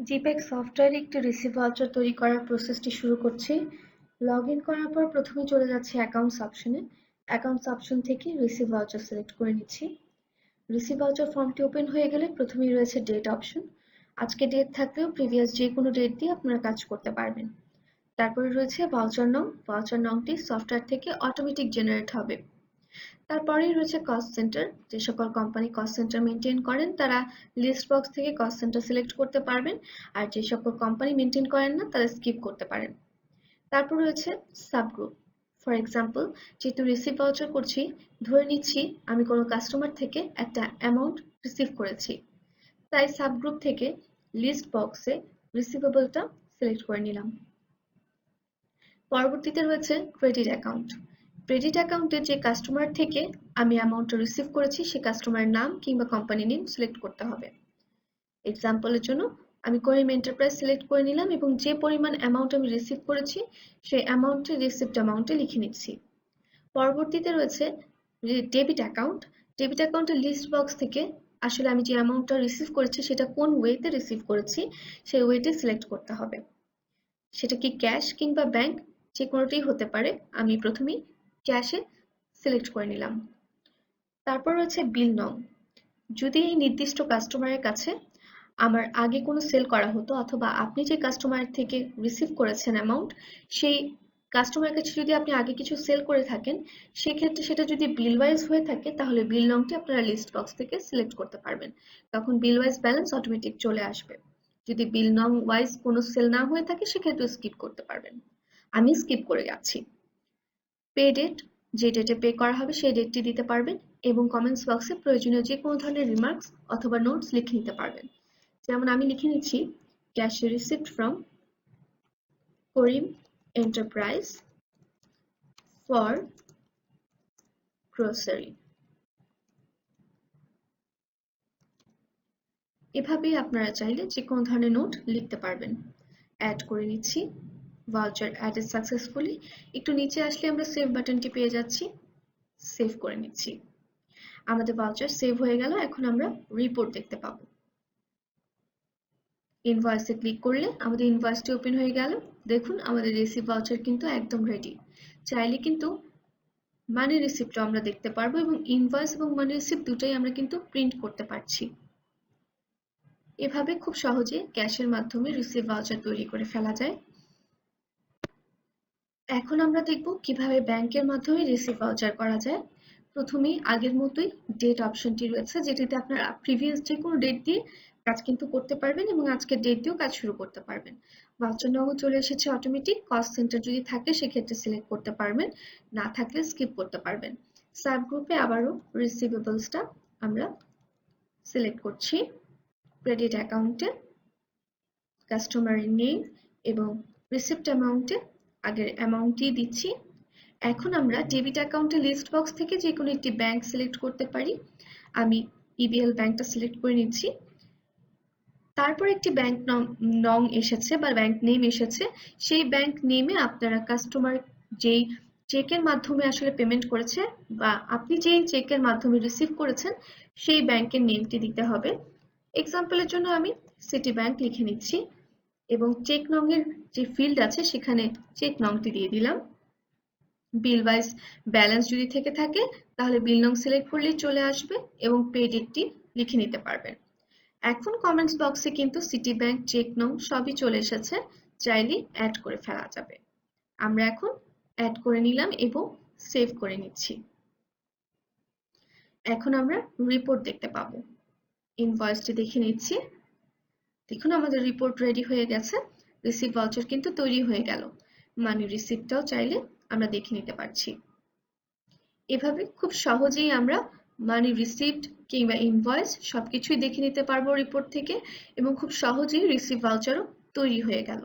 GPAC সফটওয়্যারে একটি receive voucher তৈরি করার প্রসেসটি শুরু করছি। লগইন করার পর প্রথমেই চলে যাচ্ছি অ্যাকাউন্টস অপশনে। অ্যাকাউন্টস অপশন থেকে রিসিভ ভাউচার সিলেক্ট করে নিচ্ছি। রিসিভ ভাউচার ফর্মটি ওপেন হয়ে গেলে প্রথমেই রয়েছে ডেট অপশন। আজকে ডেট থাকলেও প্রিভিয়াস যে কোনো ডেট দিয়ে আপনারা কাজ করতে পারবেন। তারপরে রয়েছে ভাউচার নং। ভাউচার নংটি সফটওয়্যার থেকে অটোমেটিক জেনারেট হবে। তারপরেই রয়েছে কস্ট সেন্টার। যে সকল কোম্পানি কস্ট সেন্টার মেনটেন করেন তারা লিস্ট বক্স থেকে কস্ট সেন্টার সিলেক্ট করতে পারবেন, আর যে সকল কোম্পানি মেনটেন করেন না তারা স্কিপ করতে পারেন। তারপর রয়েছে সাবগ্রুপ। ফর এক্সাম্পল, যেহেতু রিসিভ ভাউচার করছি, ধরে নিচ্ছি আমি কোনো কাস্টমার থেকে একটা অ্যামাউন্ট রিসিভ করেছি, তাই সাবগ্রুপ থেকে লিস্ট বক্সে রিসিভেবলটা সিলেক্ট করে নিলাম। পরবর্তীতে রয়েছে ক্রেডিট অ্যাকাউন্ট। ক্রেডিট অ্যাকাউন্টে যে কাস্টমার থেকে আমি অ্যামাউন্টটা রিসিভ করেছি সে কাস্টমারের নাম কিংবা কোম্পানি নেম সিলেক্ট করতে হবে। এক্সাম্পলের জন্য আমি করিম এন্টারপ্রাইজ সিলেক্ট করে নিলাম এবং যে পরিমাণ অ্যামাউন্ট আমি রিসিভ করেছি সেই অ্যামাউন্টে রিসিভড অ্যামাউন্টে লিখে নিচ্ছি। পরবর্তীতে রয়েছে ডেবিট অ্যাকাউন্ট। ডেবিট অ্যাকাউন্টের লিস্ট বক্স থেকে আসলে আমি যে অ্যামাউন্টটা রিসিভ করেছি সেটা কোন ওয়েতে রিসিভ করেছি সেই ওয়েতে সিলেক্ট করতে হবে। সেটা কি ক্যাশ কিংবা ব্যাংক, যে কোনোটাই হতে পারে। আমি প্রথমেই ক্যাশে সিলেক্ট করে নিলাম। তারপর রয়েছে বিল নং। যদি এই নির্দিষ্ট কাস্টমারের কাছে আমার আগে কোনো সেল করা হতো অথবা আপনি যে কাস্টমার থেকে রিসিভ করেছেন অ্যামাউন্ট, সেই কাস্টমারের কাছে যদি আপনি আগে কিছু সেল করে থাকেন, সেক্ষেত্রে সেটা যদি বিল ওয়াইজ হয়ে থাকে তাহলে বিল নংটি আপনারা লিস্ট বক্স থেকে সিলেক্ট করতে পারবেন। তখন বিল ওয়াইজ ব্যালেন্স অটোমেটিক চলে আসবে। যদি বিল নং ওয়াইজ কোনো সেল না হয়ে থাকে সেক্ষেত্রে স্কিপ করতে পারবেন। আমি স্কিপ করে যাচ্ছি। পে ডেট, যে ডেটে পে করা হবে সেই ডেটটি দিতে পারবেন এবং কমেন্টস বক্সে প্রয়োজনীয় যে কোনো ধরনের রিমার্কস অথবা নোটস লিখে নিতে পারবেন। যেমন আমি লিখে নিচ্ছি cash received from Karim enterprise for grocery. এভাবেই আপনারা চাইলে যে কোনো ধরনের নোট লিখতে পারবেন। অ্যাড করে নিচ্ছি। Voucher added successfully. একটু নিচে আসলে আমরা সেভ বাটনটি পেয়ে যাচ্ছি। সেভ করে নিচ্ছি। আমাদের ভাউচার সেভ হয়ে গেল। এখন আমরা রিপোর্ট দেখতে পাবো। ইনভয়েসে ক্লিক করলে আমাদের ইনভয়েসটি ওপেন হয়ে গেল। দেখুন আমাদের রিসিভ ভাউচার কিন্তু একদম রেডি। চাইলে কিন্তু মানি রিসিপ্টও আমরা দেখতে পারবো এবং ইনভয়েস এবং মানি রিসিপ্ট দুটোই আমরা কিন্তু প্রিন্ট করতে পারছি। এভাবে খুব সহজে ক্যাশের মাধ্যমে রিসিভ ভাউচার তৈরি করে ফেলা যায়। এখন আমরা দেখব কিভাবে ব্যাংকের মাধ্যমে রিসিভ ভাউচার করা যায়। প্রথমেই আগের মতোই ডেট অপশনটি রয়েছে, যেটিতে আপনারা প্রিভিয়াস যে কোনো ডেট দিয়ে কাজ কিন্তু করতে পারবেন এবং আজকের ডেট দিয়েও কাজ শুরু করতে পারবেন। ভাউচার নং চলে এসেছে অটোমেটিক। কস্ট সেন্টার যদি থাকে সেক্ষেত্রে সিলেক্ট করতে পারবেন, না থাকলে স্কিপ করতে পারবেন। সাব গ্রুপে আবারও রিসিভেবলসটা আমরা সিলেক্ট করছি। ক্রেডিট অ্যাকাউন্টে কাস্টমারের নেম এবং রিসিপ্ট অ্যামাউন্টে আগের অ্যামাউন্টটি দিচ্ছি। এখন আমরা ডেবিট অ্যাকাউন্টে লিস্ট বক্স থেকে যে কোনো একটি ব্যাংক সিলেক্ট করতে পারি। আমি ইবিএল ব্যাংকটা সিলেক্ট করে নিচ্ছি। তারপর একটি ব্যাংক নং এসেছে বা ব্যাংক নেম এসেছে। সেই ব্যাংক নেমে আপনারা কাস্টমার যেই চেকের মাধ্যমে আসলে পেমেন্ট করেছে বা আপনি যেই চেকের মাধ্যমে রিসিভ করেছেন সেই ব্যাংকের নেমটি দিতে হবে। এক্সাম্পলের জন্য আমি সিটি ব্যাংক লিখে নিচ্ছি এবং চেক নং এর যে ফিল্ড আছে সেখানে চেক নংটি দিয়ে দিলাম। বিল ওয়াইজ ব্যালেন্স যদি থেকে থাকে তাহলে বিল নং সিলেক্ট করলেই চলে আসবে এবং পে ডেটটি লিখে নিতে পারবেন। এখন কমেন্টস বক্সে কিন্তু সিটি ব্যাংক, চেক নং সবই চলে এসেছে, চাইলে অ্যাড করে ফেলা যাবে। আমরা এখন অ্যাড করে নিলাম এবং সেভ করে নিচ্ছি। এখন আমরা রিপোর্ট দেখতে পাবো। ইনভয়েসটি দেখে নিচ্ছি। দেখুন আমাদের রিপোর্ট রেডি হয়ে গেছে। রিসিভ ভাউচার কিন্তু তৈরি হয়ে গেল। মানি রিসিপ্টটাও চাইলে আমরা দেখে নিতে পারছি। এভাবে খুব সহজেই আমরা মানি রিসিপ্ট কিংবা ইনভয়েস সবকিছুই দেখে নিতে পারবো রিপোর্ট থেকে এবং খুব সহজেই রিসিভ ভাউচারও তৈরি হয়ে গেল।